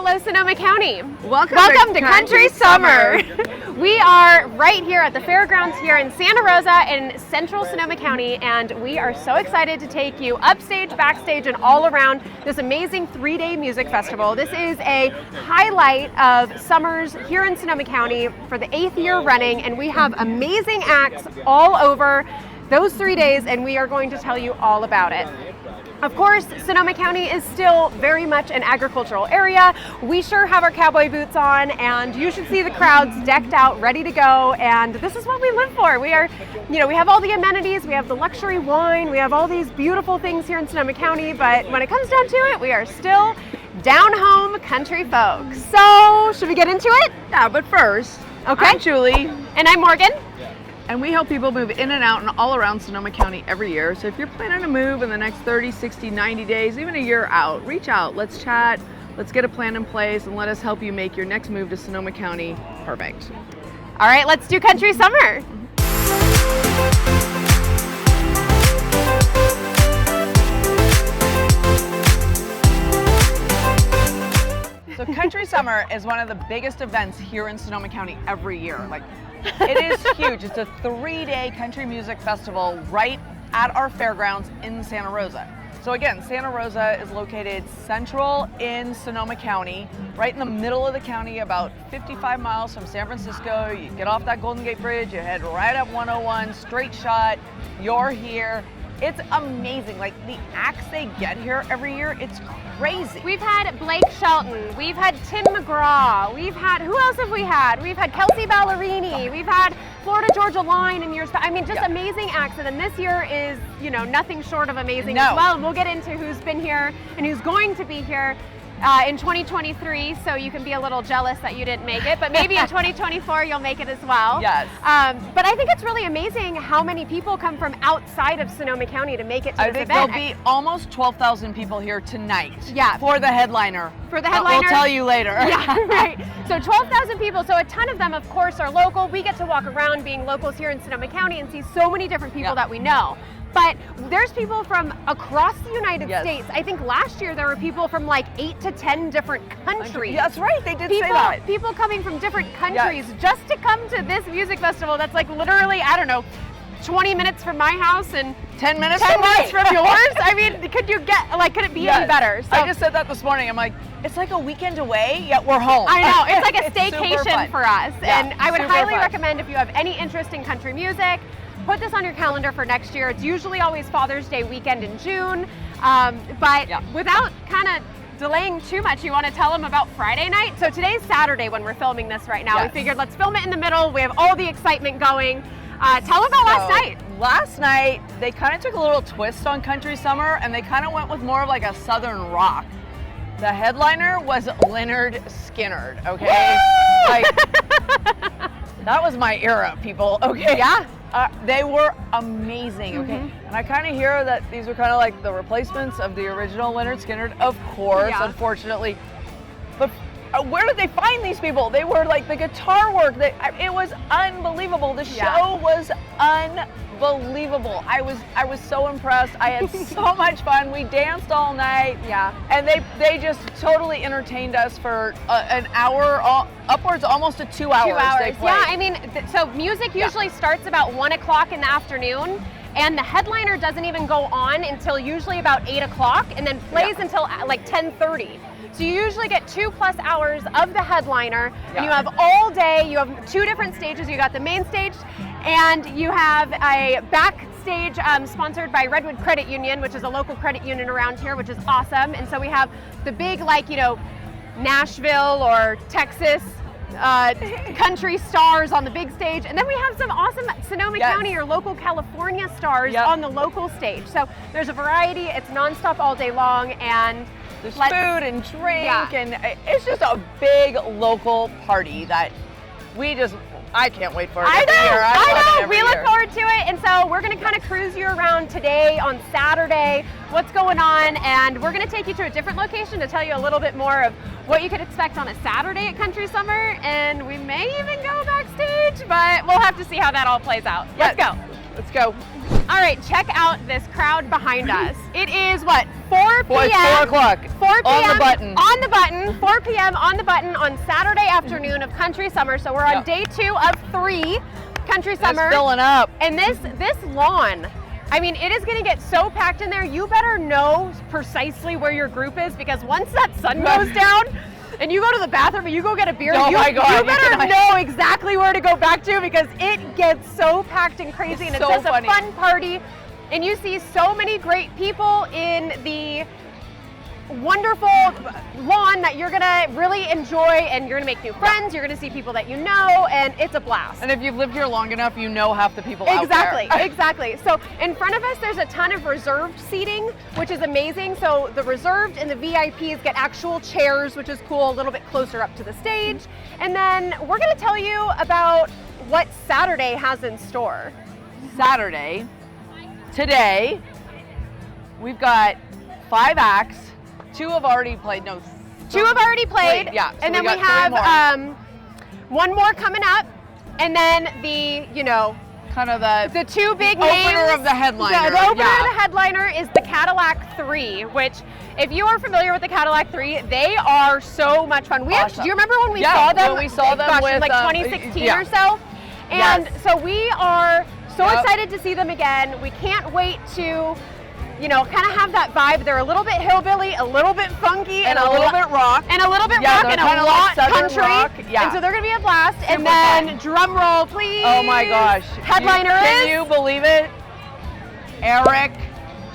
Hello, Sonoma County. Welcome to Country Summer. We are right here at the Fairgrounds here in Santa Rosa in central Sonoma County, and we are so excited to take you upstage, backstage, and all around this amazing 3-day music festival. This is a highlight of summers here in Sonoma County for the 8th year running, and we have amazing acts all over those 3 days, and we are going to tell you all about it. Of course, Sonoma County is still very much an agricultural area. We sure have our cowboy boots on, and you should see the crowds decked out, ready to go, and this is what we live for. We are, we have all the amenities, we have the luxury wine, we have all these beautiful things here in Sonoma County, but when it comes down to it, we are still down-home country folks. So, should we get into it? Yeah, but first, okay. I'm Julie. And I'm Morgan. And we help people move in and out and all around Sonoma County every year. So if you're planning to move in the next 30, 60, 90 days, even a year out, reach out, let's chat, let's get a plan in place, and let us help you make your next move to Sonoma County perfect. All right, let's do Country Summer. So Country Summer is one of the biggest events here in Sonoma County every year. It is huge. It's a 3-day country music festival right at our fairgrounds in Santa Rosa. So again, Santa Rosa is located central in Sonoma County, right in the middle of the county, about 55 miles from San Francisco. You get off that Golden Gate Bridge, you head right up 101, straight shot, you're here. It's amazing. The acts they get here every year, it's crazy. We've had Blake Shelton, we've had Tim McGraw, we've had, who else have we had? We've had Kelsey Ballerini, we've had Florida Georgia Line in years. I mean, just amazing acts. And then this year is, nothing short of amazing as well. And we'll get into who's been here and who's going to be here in 2023, so you can be a little jealous that you didn't make it, but maybe in 2024 you'll make it as well. Yes. But I think it's really amazing how many people come from outside of Sonoma County to make it to this event. There'll be almost 12,000 people here tonight. Yeah. For the headliner. For the headliner. We'll tell you later. Yeah, right. So 12,000 people, so a ton of them, of course, are local. We get to walk around being locals here in Sonoma County and see so many different people that we know. But there's people from across the United States. I think last year there were people from 8 to 10 different countries. That's right, they did say that. People coming from different countries just to come to this music festival that's literally, 20 minutes from my house and 10 minutes from yours. I mean, could it be any better? So, I just said that this morning. I'm like, it's like a weekend away, yet we're home. I know, it's like a staycation for us. Yeah, and I would highly recommend, if you have any interest in country music, put this on your calendar for next year. It's usually always Father's Day weekend in June. Without kind of delaying too much, you want to tell them about Friday night? So today's Saturday when we're filming this right now. We figured let's film it in the middle. We have all the excitement going. Tell them about last night. Last night, they kind of took a little twist on Country Summer, and they kind of went with more of a Southern rock. The headliner was Lynyrd Skynyrd, okay? That was my era, people, okay? Yeah. They were amazing, okay? And I kind of hear that these were kind of the replacements of the original Lynyrd Skynyrd, of course, unfortunately. But where did they find these people? They were the guitar work. It was unbelievable. The show was unbelievable. I was so impressed. I had so much fun. We danced all night. Yeah. And they just totally entertained us for an hour, upwards almost to 2 hours. 2 hours. They played. Yeah, I mean, so music usually starts about 1 o'clock in the afternoon. And the headliner doesn't even go on until usually about 8 o'clock and then plays until 10:30. So you usually get 2+ hours of the headliner, and you have all day. You have 2 different stages. You got the main stage, and you have a backstage sponsored by Redwood Credit Union, which is a local credit union around here, which is awesome. And so we have the big, Nashville or Texas country stars on the big stage, and then we have some awesome Sonoma County or local California stars on the local stage. So there's a variety. It's nonstop all day long, and there's food and drink, and it's just a big local party that I can't wait for it. I know. We look year. forward to it, and so we're going to kind of cruise you around today on Saturday, what's going on, and we're going to take you to a different location to tell you a little bit more of what you could expect on a Saturday at Country Summer, and we may even go backstage, but we'll have to see how that all plays out. Let's go. Let's go. All right, check out this crowd behind us. It is what, 4 p.m. It's 4 o'clock. 4 p.m. On the button. On the button. 4 p.m. on the button on Saturday afternoon of Country Summer. So we're on day 2 of 3 Country Summer. It's filling up. And this lawn, I mean, it is going to get so packed in there. You better know precisely where your group is, because once that sun goes down and you go to the bathroom and you go get a beer, oh my God, you better know exactly where to go back to, because it gets so packed and crazy, and it's so just funny. a fun party. And you see so many great people in the wonderful lawn that you're gonna really enjoy, and you're gonna make new friends. You're gonna see people that you know, and it's a blast. And if you've lived here long enough, you know half the people out there. Exactly. So in front of us, there's a ton of reserved seating, which is amazing. So the reserved and the VIPs get actual chairs, which is cool, a little bit closer up to the stage. And then we're gonna tell you about what Saturday has in store. Saturday, today, we've got 5 acts. 2 have already played. No, 2 have already played. Yeah. So and then we got 3 have more. 1 more coming up, and then the kind of the 2 big opener names. of the headliner. The opener of the headliner is the Cadillac 3, which, if you are familiar with the Cadillac 3, they are so much fun. We actually, do you remember when we saw them? When we saw them in with, like 2016 or so. And so we are so excited to see them again. We can't wait to kind of have that vibe. They're a little bit hillbilly, a little bit funky, and a little bit rock. And a little bit rock, and a lot country. Rock. Yeah. And so they're going to be a blast. And then, drum roll, please. Oh my gosh. Headliner Can you believe it? Eric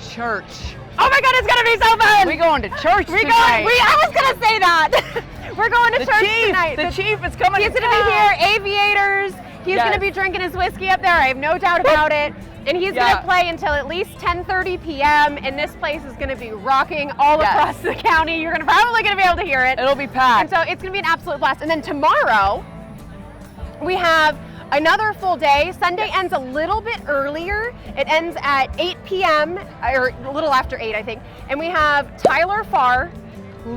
Church. Oh my God, it's going to be so fun. We going to church tonight. I was going to say that. We're going to church tonight. The chief is coming. He's going to be here. Aviators. He's going to be drinking his whiskey up there. I have no doubt about it. And he's going to play until at least 10:30 p.m. And this place is going to be rocking all across the county. You're probably going to be able to hear it. It'll be packed. And so it's going to be an absolute blast. And then tomorrow, we have another full day. Sunday ends a little bit earlier. It ends at 8 p.m. or a little after 8, I think. And we have Tyler Farr,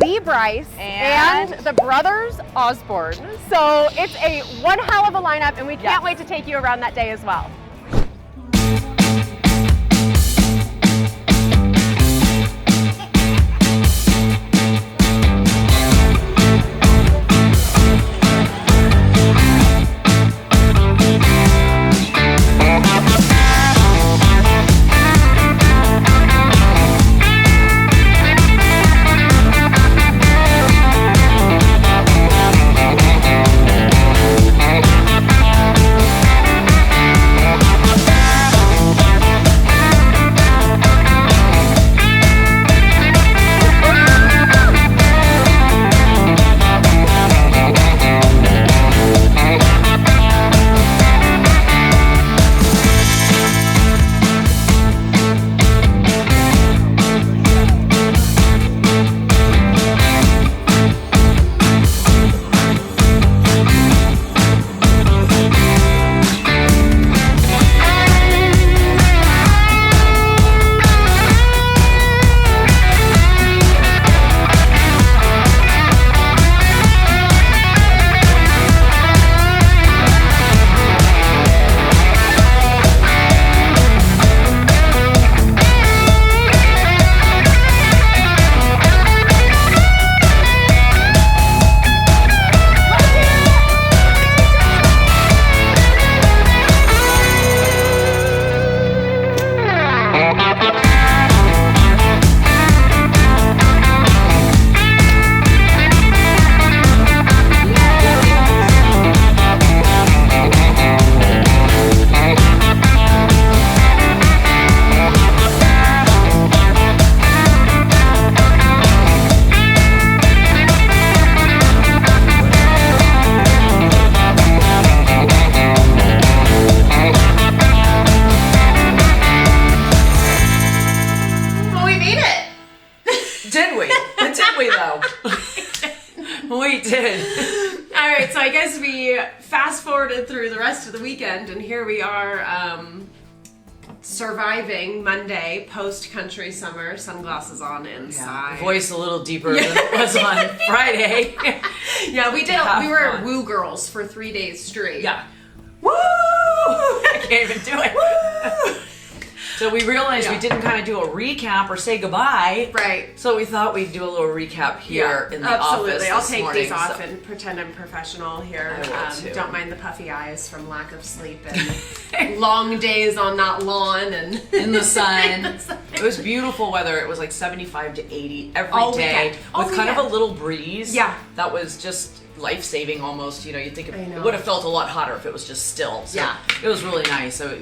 Lee Bryce, and the Brothers Osborne. So it's one hell of a lineup, and we can't wait to take you around that day as well. We did. All right, so I guess we fast forwarded through the rest of the weekend, and here we are surviving Monday, post-country summer, sunglasses on inside. Yeah, voice a little deeper than it was on Friday. Yeah, we did. We were woo girls for 3 days straight. Yeah. Woo! I can't even do it. So we realized we didn't kind of do a recap or say goodbye. Right. So we thought we'd do a little recap here in the absolutely. office I'll this take morning, these off so. and pretend I'm professional here. I will too. Don't mind the puffy eyes from lack of sleep and long days on that lawn and In the sun. It was beautiful weather. It was like 75 to 80 every All day weekend. All with kind of a weekend. little breeze. Yeah. That was just life-saving almost. You know, you think I know. it would have felt a lot hotter if it was just still. So Yeah. it was really nice. So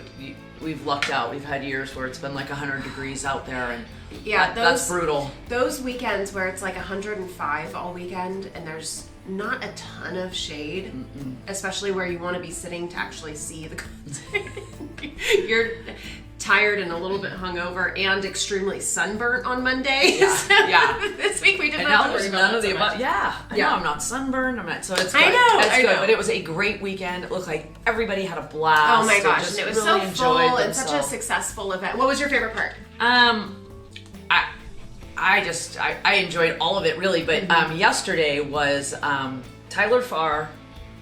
we've lucked out. We've had years where it's been like 100 degrees out there, and that's brutal. Those weekends where it's like 105 all weekend and there's not a ton of shade, especially where you want to be sitting to actually see the concert. You're tired and a little bit hungover and extremely sunburnt on Monday. Yeah, So yeah. This week we didn't And have now to worry there's about none that of the so above. much. Yeah, I Yeah. know I'm not sunburned. So it's good. I know, It's I good. know. But it was a great weekend. It looked like everybody had a blast. Oh my They gosh, just and it was really so enjoyed full and such a themselves. successful event. What was your favorite part? I enjoyed all of it really, but yesterday was Tyler Farr,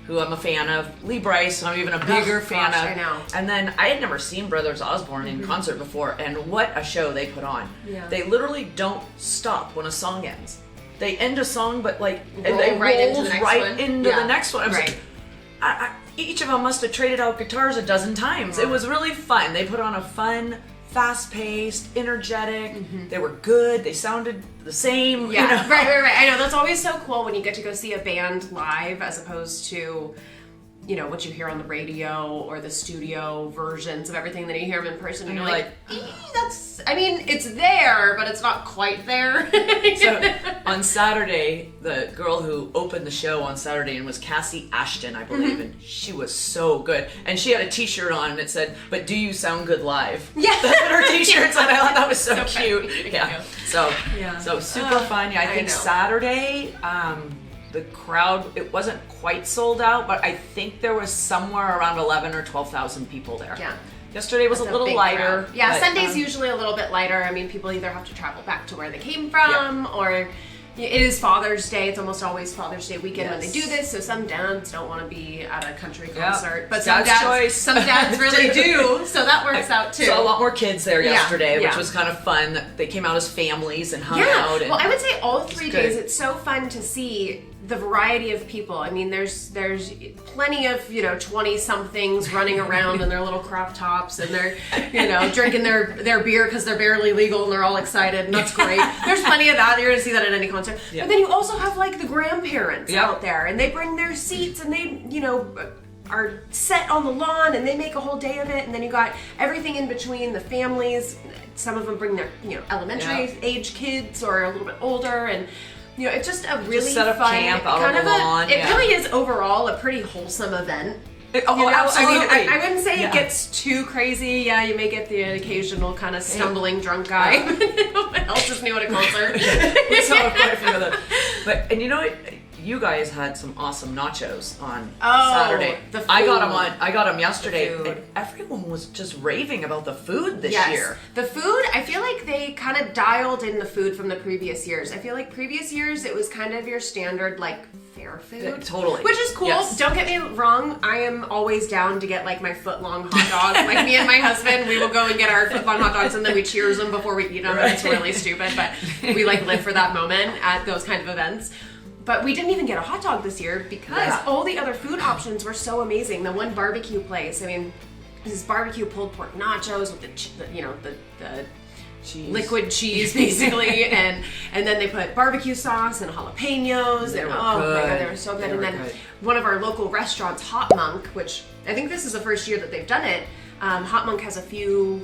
who I'm a fan of, Lee Bryce, who I'm even a bigger fan gosh, of. I know. And then I had never seen Brothers Osborne in concert before, and what a show they put on. Yeah. They literally don't stop when a song ends. They end a song, but like Roll they right into roll the next right one. into Yeah. the next one. I was Right. like, each of them must have traded out guitars a dozen times. It was really fun. They put on a fun, fast-paced, energetic. They were good. They sounded the same. Yeah, you know? right. I know, that's always so cool when you get to go see a band live as opposed to, you know, what you hear on the radio or the studio versions of everything, then you hear them in person and you're like, that's, I mean, it's there, but it's not quite there. So on Saturday, the girl who opened the show on Saturday and was Cassie Ashton, I believe, and she was so good. And she had a T-shirt on and it said, "But do you sound good live?" Yeah. That's what her T-shirt said. I thought that was so So cute. funny. Yeah. So Yeah. so super fun. Yeah, I think know. Saturday, the crowd, it wasn't quite sold out, but I think there was somewhere around 11 or 12,000 people there. Yeah. Yesterday was That's a little big lighter. crowd. Yeah, but, Sunday's usually a little bit lighter. I mean, people either have to travel back to where they came from or it is Father's Day. It's almost always Father's Day weekend when they do this, so some dads don't want to be at a country concert, but some Dad's choice. some dads really do, so that works out too. Saw a lot more kids there yesterday, yeah. which was kind of fun. They came out as families and hung Yeah, out. And well, I would say all 3 good. days. It's so fun to see the variety of people. I mean, there's plenty of 20 somethings running around in their little crop tops and they're drinking their beer because they're barely legal and they're all excited and that's great. There's plenty of that. You're gonna see that at any concert. Yeah. But then you also have like the grandparents Yeah. out there and they bring their seats and they are set on the lawn and they make a whole day of it, and then you got everything in between, the families. Some of them bring their elementary age kids or a little bit older, and it's just a really set up fun camp out kind on of the lawn, It yeah. really is overall a pretty wholesome event. Absolutely. I mean, I wouldn't say Yeah. it gets too crazy. Yeah, you may get the occasional kind of stumbling drunk guy. What else is new at a concert? We saw quite a few of them. And you know what? You guys had some awesome nachos on Saturday. the food. I got them yesterday, The food. and everyone was just raving about the food this Yes. year. The food, I feel like they kind of dialed in the food from the previous years. I feel like previous years it was kind of your standard like fair food. Yeah, totally. Which is cool. Yes. Don't get me wrong. I am always down to get like my foot-long hot dog. Like me and my husband, we will go and get our foot-long hot dogs and then we cheers them before we eat them. Right. It's really stupid, but we like live for that moment at those kind of events. But we didn't even get a hot dog this year because all the other food options were so amazing. The one barbecue place, I mean, this barbecue pulled pork nachos with the Cheese. liquid cheese basically, and then they put barbecue sauce and jalapenos, They and were oh my good. god, they were so good. They And were then good. one of our local restaurants, Hot Monk, which I think this is the first year that they've done it. Hot Monk has 4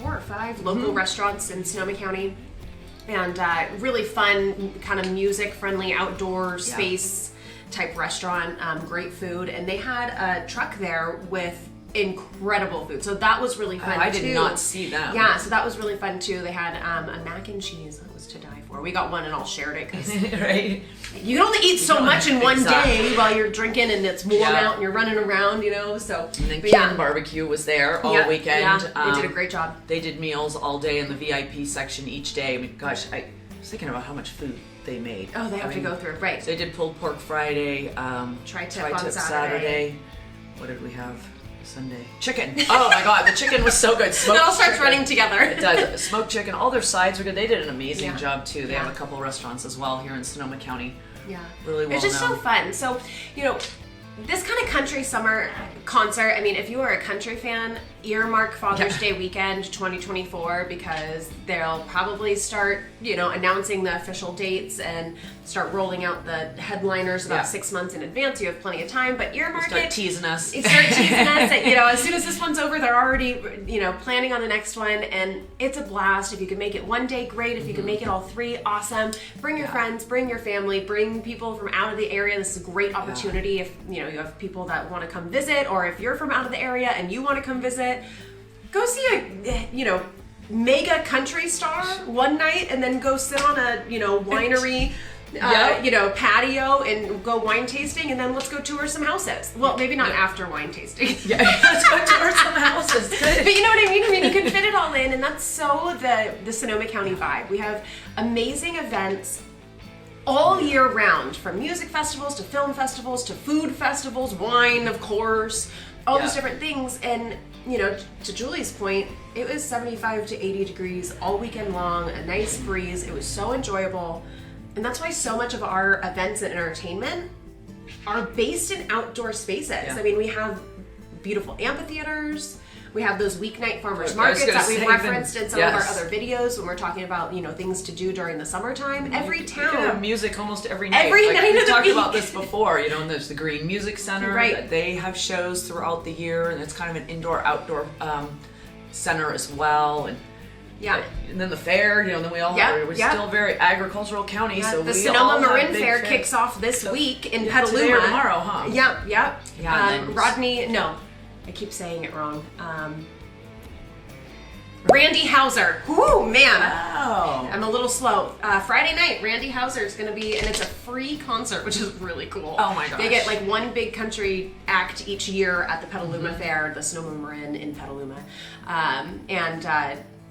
or 5 local restaurants in Sonoma County. And really fun, kind of music-friendly outdoor space type restaurant. Great food, and they had a truck there with incredible food. So that was really fun. I too. did not see them. Yeah, so that was really fun too. They had a mac and cheese that was to die for. We got one and all shared it because Right? you can only eat so much in one Exactly. day while you're drinking and it's warm Yeah. out and you're running around, So And then but Ken Barbecue was there all yeah, weekend. Yeah, they did a great job. They did meals all day in the VIP section each day. I mean, gosh, I was thinking about how much food they made. Oh, they have to go through, right? So they did pulled pork Friday, Tri-tip on Saturday. Saturday. What did we have? Sunday. Chicken. Oh my God, the chicken was so good. It all starts running together. It does. Smoked chicken. All their sides were good. They did an amazing job too. They have Yeah. a couple restaurants as well here in Sonoma County. Yeah. Really well It's just known. so fun. So, you know, this kind of country summer concert, I mean, if you are a country fan, earmark Father's Day weekend 2024 because they'll probably start, you know, announcing the official dates and start rolling out the headliners about 6 months in advance. You have plenty of time, but earmark Start it. teasing us. Start teasing us. And, you know, as soon as this one's over, they're already, you know, planning on the next one, and it's a blast. If you can make it one day, great. If you can make it all 3, awesome. Bring your friends, bring your family, bring people from out of the area. This is a great opportunity if, you know, you have people that want to come visit, or if you're from out of the area and you want to come visit, go see a, you know, mega country star one night and then go sit on a, you know, winery you know, patio and go wine tasting, and then let's go tour some houses. Well, maybe not after wine tasting. Let's go tour some houses. Good. But you know what I mean? I mean, you can fit it all in, and that's so the Sonoma County vibe. We have amazing events all year round, from music festivals to film festivals to food festivals, wine, of course, all these different things. And, you know, to Julie's point, it was 75 to 80 degrees all weekend long, a nice breeze. It was so enjoyable. And that's why so much of our events and entertainment are based in outdoor spaces. I mean, we have beautiful amphitheaters. We have those weeknight farmers markets that we've referenced in some of our other videos when we're talking about, you know, things to do during the summertime. Every town. You can have music almost every night. Every night we of the talked week. about this before. You know, and there's the Green Music Center. Right. They have shows throughout the year, and it's kind of an indoor-outdoor center as well. And and then the fair, you know, then we all we're still very agricultural county, so the we Sonoma all have Marin big Fair fairs. kicks off this week in Today Petaluma. or tomorrow, huh? Yeah. and then- Rodney, no, I keep saying it wrong. Randy Hauser. Whoo, man. Oh. I'm a little slow. Friday night, Randy Hauser is going to be, and it's a free concert, which is really cool. Oh my gosh. They get like one big country act each year at the Petaluma Fair, the Sonoma Marin in Petaluma.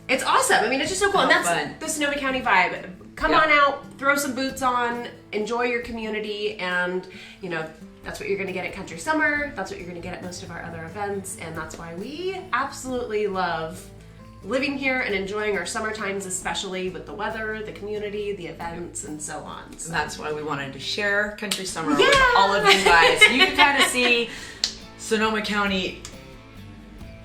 It's awesome. I mean, it's just so cool. And that's fun. the Sonoma County vibe. Come on out, throw some boots on, enjoy your community, and, you know, that's what you're going to get at Country Summer. That's what you're going to get at most of our other events. And that's why we absolutely love living here and enjoying our summer times, especially with the weather, the community, the events, and so on. So. And that's why we wanted to share Country Summer with all of you guys. You can kind of see Sonoma County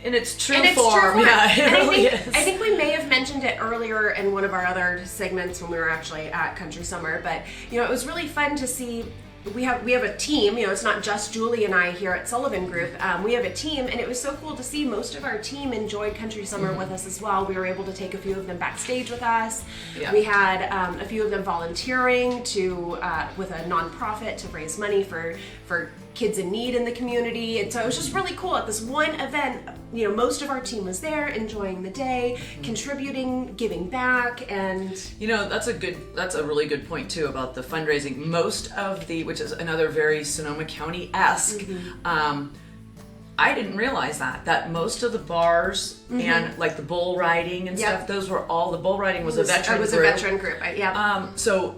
in its true form. Yeah, it really is. I think we may have mentioned it earlier in one of our other segments when we were actually at Country Summer, but, you know, it was really fun to see. We have a team, you know, it's not just Julie and I here at Sullivan Group. We have a team, and it was so cool to see most of our team enjoyed Country Summer with us as well. We were able to take a few of them backstage with us. Yeah. We had a few of them volunteering with a nonprofit to raise money for kids in need in the community. And so it was just really cool at this one event. You know, most of our team was there enjoying the day, contributing, giving back, and you know, that's a really good point too about the fundraising. Most of which is another very Sonoma County-esque, I didn't realize that most of the bars and like the bull riding and stuff, those were all, the bull riding was a veteran group. It was a veteran group, so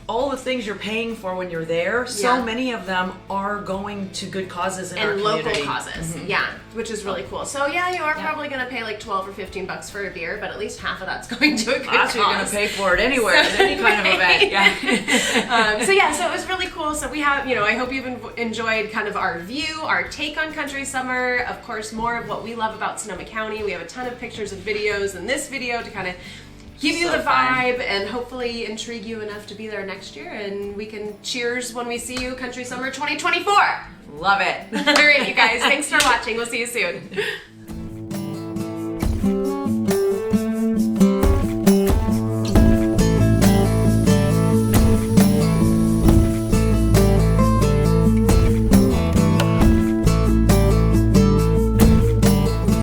all the things you're paying for when you're there, so many of them are going to good causes in our community. And local causes, which is really cool. So you are probably going to pay like $12 or $15 for a beer, but at least half of that's going to a good cause. That's what you're going to pay for it anywhere, at any kind of event. So it was really cool. So we have, you know, I hope you've enjoyed kind of our view, our take on Country Summer. Of course, more of what we love about Sonoma County. We have a ton of pictures and videos in this video to kind of give you the vibe and hopefully intrigue you enough to be there next year, and we can cheers when we see you Country Summer 2024. Love it. All right, you guys, thanks for watching. We'll see you soon.